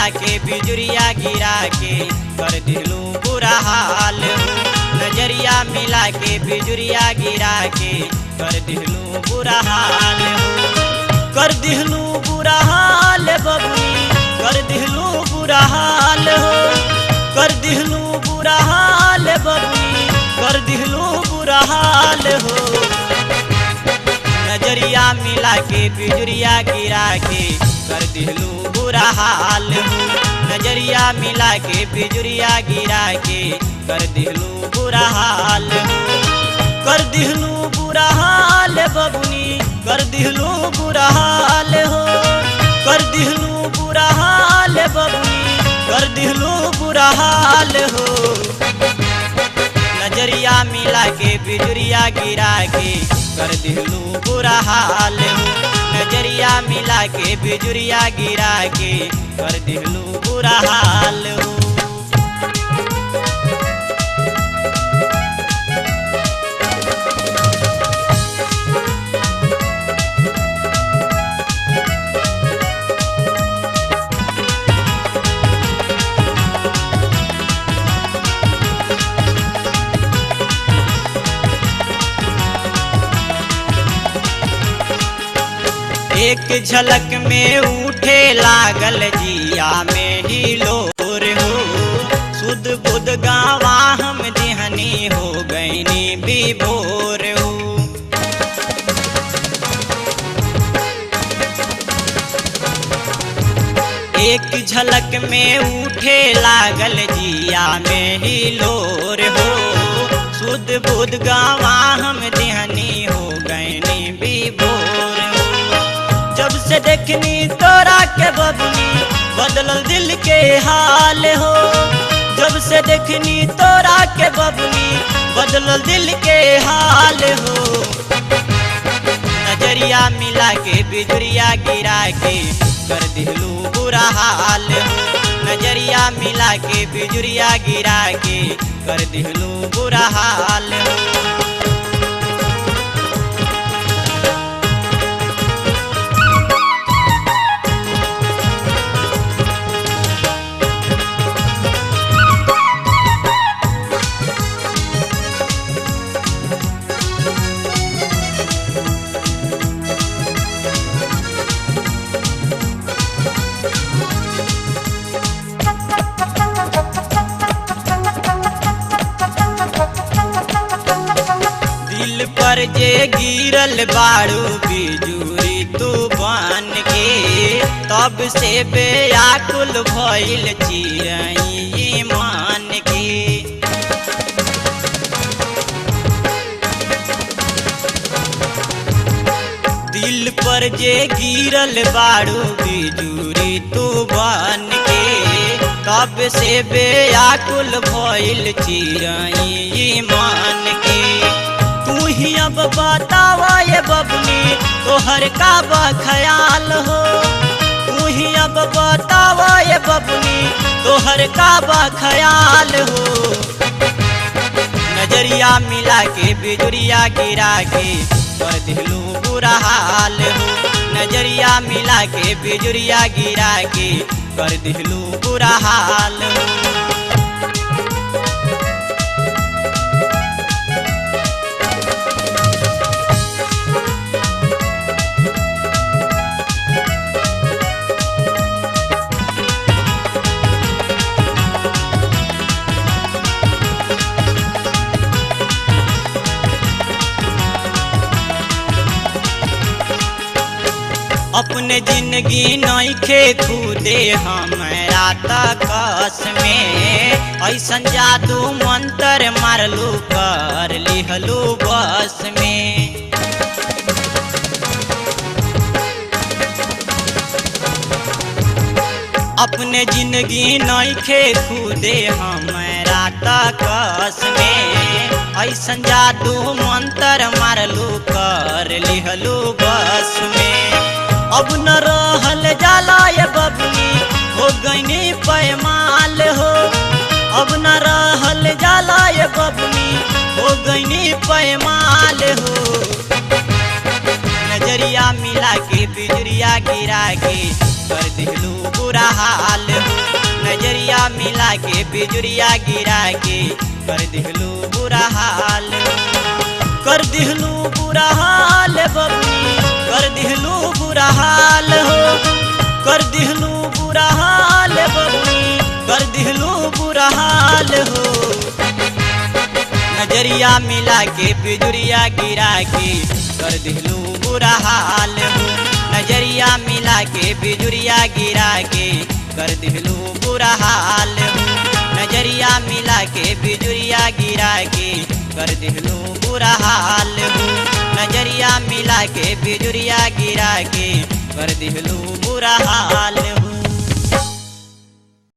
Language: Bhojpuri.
मिला के बिजुरिया गिरा के कर दिलू बुरा हाल हो। नजरिया मिला के बिजुरिया गिरा के कर दिलू बुरा हाल हो। कर दिलू बुरा हाल बबुनी कर दिलू बुरा हाल हो। कर दिलू बुरा हाल बबुनी कर दिलू बुरा हाल हो। नजरिया मिला के बिजुरिया गिरा के कर दिलू बुरा हाल हो। नजरिया मिला के बिजुरिया गिरा के कर दिलू बुरा हाल हो। कर दिलू बुरा हाल बबुनी कर दिलू बुरा हाल हो। कर दिलू बुरा हाल बबुनी कर दिलू बुरा हाल हो। नजरिया मिला के बिजुरिया गिरा के कर दिलू बुरा हाल हो। नजरिया मिला के बिजुरिया गिरा के कर दिलू बुरा हाल हो। एक झलक में उठे लागल जिया में हिलोर हो। सुध बुध गावा हम दिहनी हो गईनी विभोर हो। एक झलक में उठे लागल जिया में हिलोर हो। सुध बुध गावा हम दिहनी हो गईनी विभोर हो। जब से देखनी तोरा के बबुनी बदलल दिल के हाल हो। जब से देखनी तोरा के बबुनी बदलल दिल के हाल हो। नजरिया मिला के बिजुरिया गिरा के कर दिलू बुरा हाल हो। नजरिया मिला के बिजुरिया गिरा के कर दिलू बुरा हाल हो। दिल पर जे गिरल बाड़ू बिजुरी तू बन के तब से बेआकुल भइल चिरई मान के। दिल पर जे गिरल बाड़ू बिजुरी तू बन के तब से बेआकुल भइल चिरई मान के। तू ही अब बतावा ये बबुनी तोहर का ख्याल हो। तू ही अब बतावा ये बबुनी तोहर का ख्याल हो। नजरिया मिला के बिजुरिया गिरा के कर दिलू बुरा हाल हो। नजरिया मिला के बिजुरिया गिरा के कर दिलू बुरा हाल हो। अपने जिंदगी नइखे खुदे हमरा तकस में। ऐसन जादू मंत्र मारलू कर लिहलू बस में। अपने जिंदगी नइखे खुदे हमरा तकस में। ऐसन जादू मंत्र मारलू कर लिहलू बस में। अब न रहल जाला ये बबुनी हो गईनी पैमाल हो। अब न रहल जाला ये बबुनी हो गईनी पैमाल हो। नजरिया मिला के बिजुरिया गिरा के कर दिलू बुरा हाल हो। नजरिया मिला के बिजुरिया गिरा के कर दिहलू बुरा हाल कर दिहलू बुरा हाल बबनी कर दिहलू बुरा हाल हो कर दिहलू बुरा हाल बबनी कर दिहलू बुरा हाल हो नजरिया मिला के बिजुरिया गिरा के कर दिहलू बुरा हाल हो नजरिया मिला के बिजुरिया गिरा के कर दिहलू बुरा हाल हो नजरिया मिला के बिजुरिया गिरा के कर दिहलू बुरा हाल हो नजरिया मिला के बिजुरिया गिरा के कर दिहलू बुरा हाल